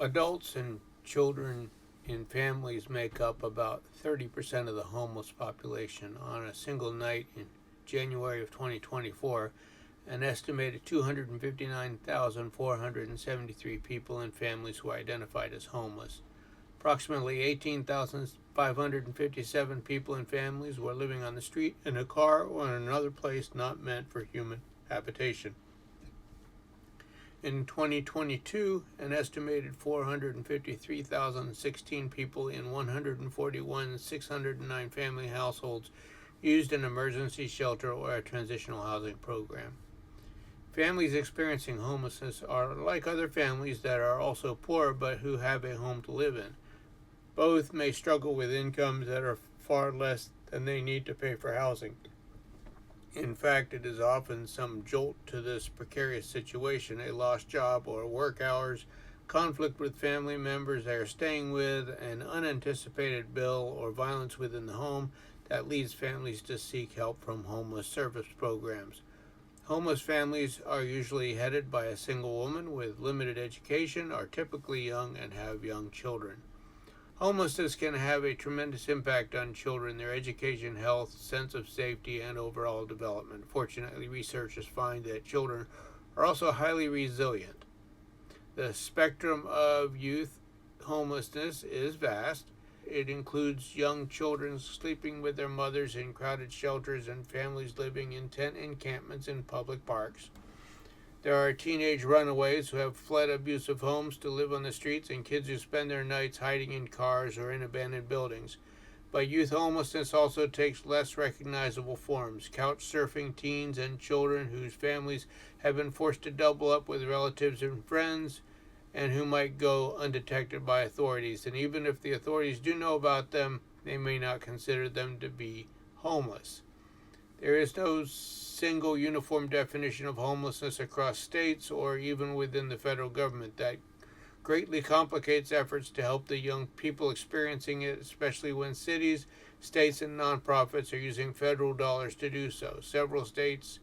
Adults and children in families make up about 30% of the homeless population. On a single night in January of 2024, an estimated 259,473 people in families were identified as homeless. Approximately 18,557 people in families were living on the street, in a car, or in another place not meant for human habitation. In 2022, an estimated 453,016 people in 141,609 family households used an emergency shelter or a transitional housing program. Families experiencing homelessness are like other families that are also poor but who have a home to live in. Both may struggle with incomes that are far less than they need to pay for housing. In fact, it is often some jolt to this precarious situation, a lost job or work hours, conflict with family members they are staying with, an unanticipated bill, or violence within the home that leads families to seek help from homeless service programs. Homeless families are usually headed by a single woman with limited education, are typically young, and have young children. Homelessness can have a tremendous impact on children, their education, health, sense of safety, and overall development. Fortunately, researchers find that children are also highly resilient. The spectrum of youth homelessness is vast. It includes young children sleeping with their mothers in crowded shelters and families living in tent encampments in public parks. There are teenage runaways who have fled abusive homes to live on the streets, and kids who spend their nights hiding in cars or in abandoned buildings. But youth homelessness also takes less recognizable forms. Couch surfing teens and children whose families have been forced to double up with relatives and friends, and who might go undetected by authorities. And even if the authorities do know about them, they may not consider them to be homeless. There is no single uniform definition of homelessness across states or even within the federal government. That greatly complicates efforts to help the young people experiencing it, especially when cities, states, and nonprofits are using federal dollars to do so. Several states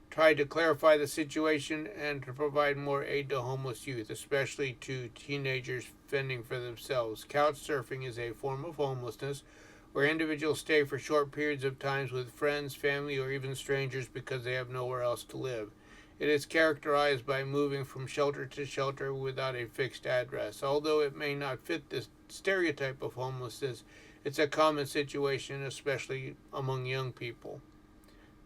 tried to clarify the situation and to provide more aid to homeless youth, especially to teenagers fending for themselves. Couch surfing is a form of homelessness where individuals stay for short periods of time with friends, family, or even strangers because they have nowhere else to live. It is characterized by moving from shelter to shelter without a fixed address. Although it may not fit the stereotype of homelessness, it's a common situation, especially among young people.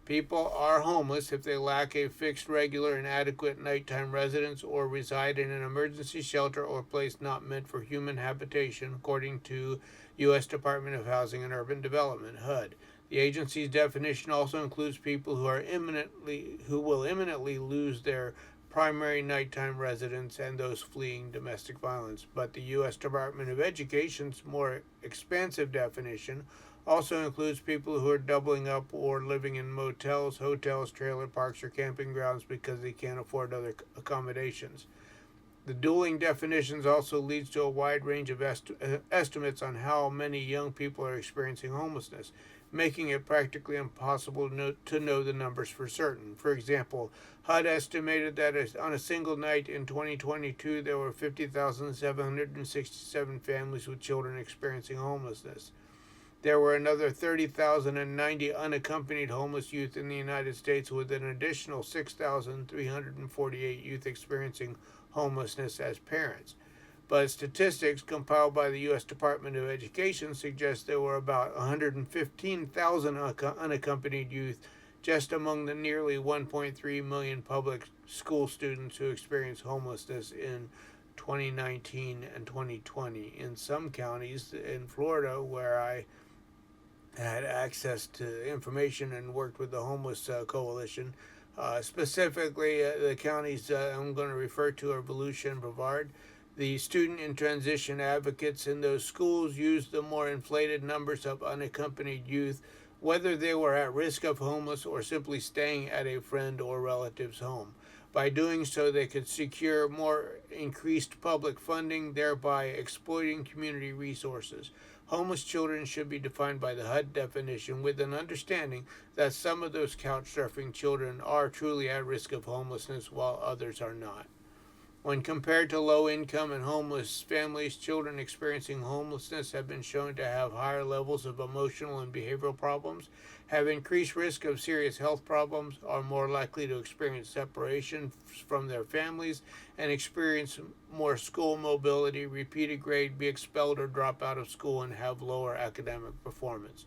People are homeless if they lack a fixed, regular, and adequate nighttime residence or reside in an emergency shelter or place not meant for human habitation, according to U.S. Department of Housing and Urban Development, HUD. The agency's definition also includes people who will imminently lose their primary nighttime residence and those fleeing domestic violence. But the U.S. Department of Education's more expansive definition also includes people who are doubling up or living in motels, hotels, trailer parks, or camping grounds because they can't afford other accommodations. The dueling definitions also leads to a wide range of estimates on how many young people are experiencing homelessness, making it practically impossible to know the numbers for certain. For example, HUD estimated that on a single night in 2022, there were 50,767 families with children experiencing homelessness. There were another 30,090 unaccompanied homeless youth in the United States, with an additional 6,348 youth experiencing homelessness as parents. But statistics compiled by the U.S. Department of Education suggest there were about 115,000 unaccompanied youth just among the nearly 1.3 million public school students who experienced homelessness in 2019 and 2020. In some counties in Florida, where I had access to information and worked with the Homeless Coalition. Specifically, the counties I'm going to refer to are Volusia and Brevard. The student and transition advocates in those schools used the more inflated numbers of unaccompanied youth, whether they were at risk of homeless or simply staying at a friend or relative's home. By doing so, they could secure more increased public funding, thereby exploiting community resources. Homeless children should be defined by the HUD definition, with an understanding that some of those couch surfing children are truly at risk of homelessness while others are not. When compared to low-income and homeless families, children experiencing homelessness have been shown to have higher levels of emotional and behavioral problems, have increased risk of serious health problems, are more likely to experience separation from their families, and experience more school mobility, repeat a grade, be expelled or drop out of school, and have lower academic performance.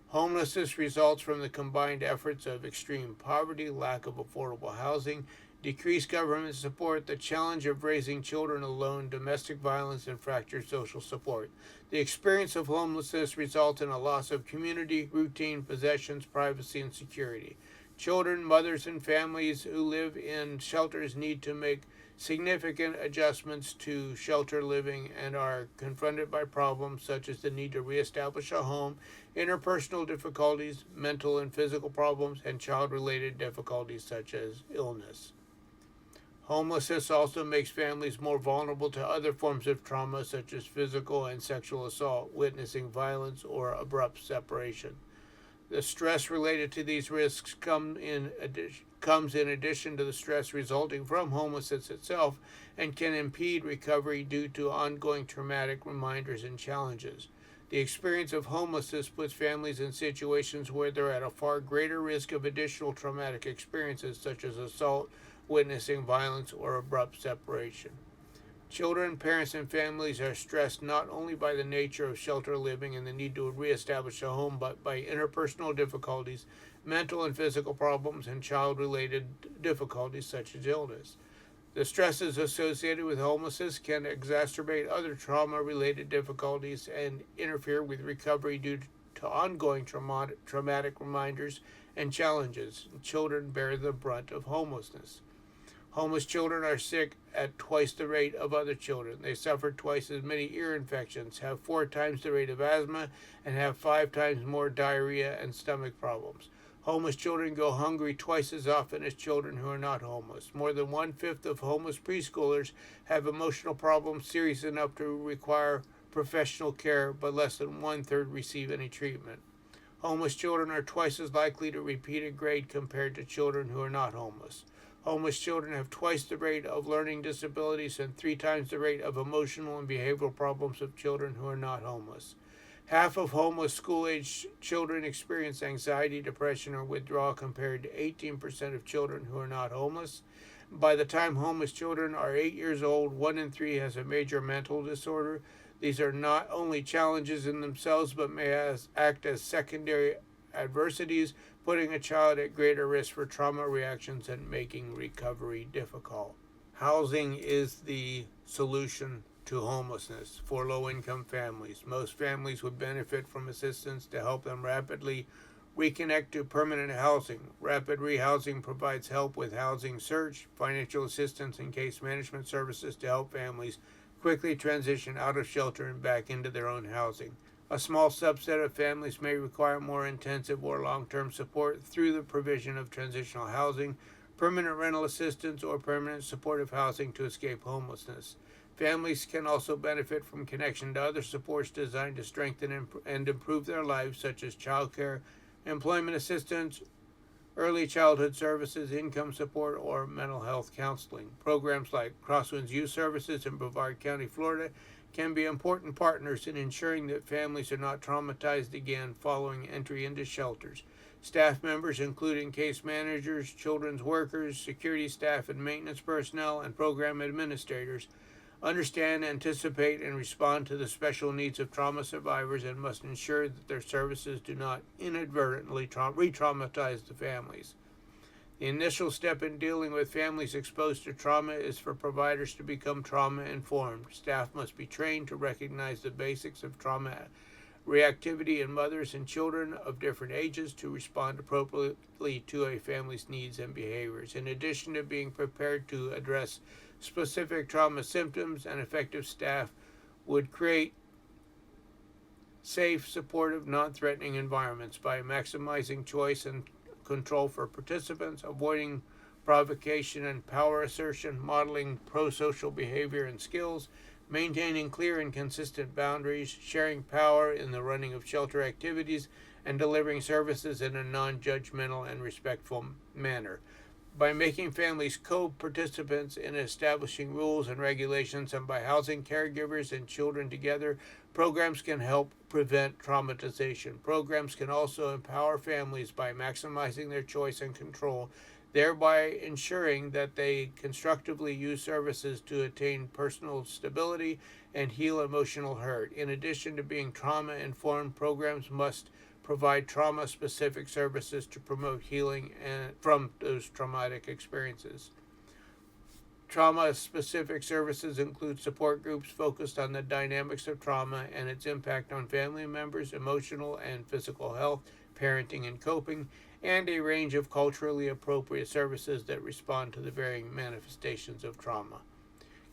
Homelessness results from the combined efforts of extreme poverty, lack of affordable housing, decreased government support, the challenge of raising children alone, domestic violence, and fractured social support. The experience of homelessness results in a loss of community, routine, possessions, privacy, and security. Children, mothers, and families who live in shelters need to make significant adjustments to shelter living and are confronted by problems such as the need to reestablish a home, interpersonal difficulties, mental and physical problems, and child-related difficulties such as illness. Homelessness also makes families more vulnerable to other forms of trauma such as physical and sexual assault, witnessing violence, or abrupt separation. The stress related to these risks comes in addition to the stress resulting from homelessness itself and can impede recovery due to ongoing traumatic reminders and challenges. The experience of homelessness puts families in situations where they're at a far greater risk of additional traumatic experiences such as assault, witnessing violence, or abrupt separation. Children, parents, and families are stressed not only by the nature of shelter living and the need to reestablish a home, but by interpersonal difficulties, mental and physical problems, and child-related difficulties such as illness. The stresses associated with homelessness can exacerbate other trauma-related difficulties and interfere with recovery due to ongoing traumatic reminders and challenges. Children bear the brunt of homelessness. Homeless children are sick at twice the rate of other children. They suffer twice as many ear infections, have 4 times the rate of asthma, and have 5 times more diarrhea and stomach problems. Homeless children go hungry twice as often as children who are not homeless. More than 1/5 of homeless preschoolers have emotional problems serious enough to require professional care, but less than 1/3 receive any treatment. Homeless children are twice as likely to repeat a grade compared to children who are not homeless. Homeless children have twice the rate of learning disabilities and 3 times the rate of emotional and behavioral problems of children who are not homeless. Half of homeless school-age children experience anxiety, depression, or withdrawal compared to 18% of children who are not homeless. By the time homeless children are 8 years old, 1 in 3 has a major mental disorder. These are not only challenges in themselves, but may act as secondary adversities, putting a child at greater risk for trauma reactions and making recovery difficult. Housing is the solution to homelessness for low-income families. Most families would benefit from assistance to help them rapidly reconnect to permanent housing. Rapid rehousing provides help with housing search, financial assistance, and case management services to help families quickly transition out of shelter and back into their own housing. A small subset of families may require more intensive or long-term support through the provision of transitional housing, permanent rental assistance, or permanent supportive housing to escape homelessness. Families can also benefit from connection to other supports designed to strengthen and improve their lives, such as childcare, employment assistance, early childhood services, income support, or mental health counseling. Programs like Crosswinds Youth Services in Brevard County, Florida, can be important partners in ensuring that families are not traumatized again following entry into shelters. Staff members, including case managers, children's workers, security staff, and maintenance personnel, and program administrators, understand, anticipate, and respond to the special needs of trauma survivors and must ensure that their services do not inadvertently re-traumatize the families. The initial step in dealing with families exposed to trauma is for providers to become trauma-informed. Staff must be trained to recognize the basics of trauma reactivity in mothers and children of different ages to respond appropriately to a family's needs and behaviors. In addition to being prepared to address specific trauma symptoms, and effective staff would create safe, supportive, non-threatening environments by maximizing choice and control for participants, avoiding provocation and power assertion, modeling pro-social behavior and skills, maintaining clear and consistent boundaries, sharing power in the running of shelter activities, and delivering services in a non-judgmental and respectful manner. By making families co-participants in establishing rules and regulations and by housing caregivers and children together, programs can help prevent traumatization. Programs can also empower families by maximizing their choice and control, thereby ensuring that they constructively use services to attain personal stability and heal emotional hurt. In addition to being trauma-informed, programs must provide trauma-specific services to promote healing from those traumatic experiences. Trauma-specific services include support groups focused on the dynamics of trauma and its impact on family members' emotional and physical health, parenting and coping, and a range of culturally appropriate services that respond to the varying manifestations of trauma.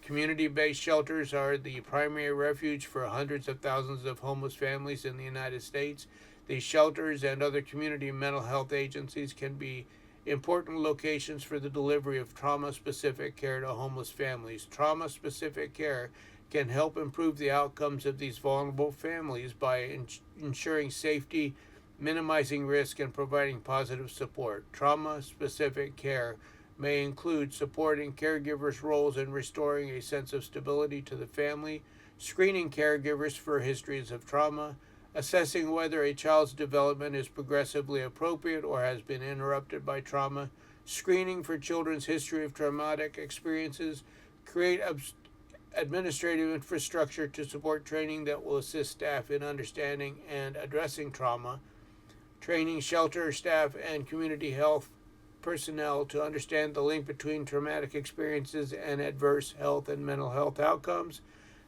Community-based shelters are the primary refuge for hundreds of thousands of homeless families in the United States. These shelters and other community mental health agencies can be important locations for the delivery of trauma-specific care to homeless families. Trauma-specific care can help improve the outcomes of these vulnerable families by ensuring safety, minimizing risk, and providing positive support. Trauma-specific care may include supporting caregivers' roles in restoring a sense of stability to the family, screening caregivers for histories of trauma, assessing whether a child's development is progressively appropriate or has been interrupted by trauma, screening for children's history of traumatic experiences, create administrative infrastructure to support training that will assist staff in understanding and addressing trauma, training shelter staff and community health personnel to understand the link between traumatic experiences and adverse health and mental health outcomes,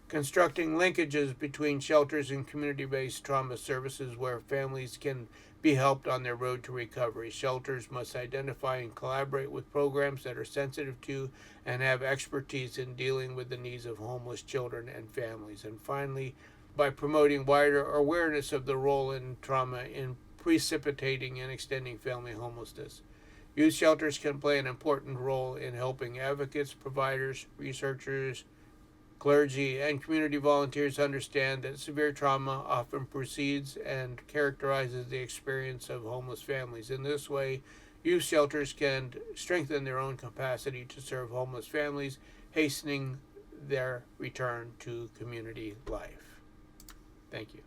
constructing linkages between shelters and community-based trauma services where families can be helped on their road to recovery. Shelters must identify and collaborate with programs that are sensitive to and have expertise in dealing with the needs of homeless children and families. And finally, by promoting wider awareness of the role in trauma in precipitating and extending family homelessness. Youth shelters can play an important role in helping advocates, providers, researchers, clergy, and community volunteers understand that severe trauma often precedes and characterizes the experience of homeless families. In this way, youth shelters can strengthen their own capacity to serve homeless families, hastening their return to community life. Thank you.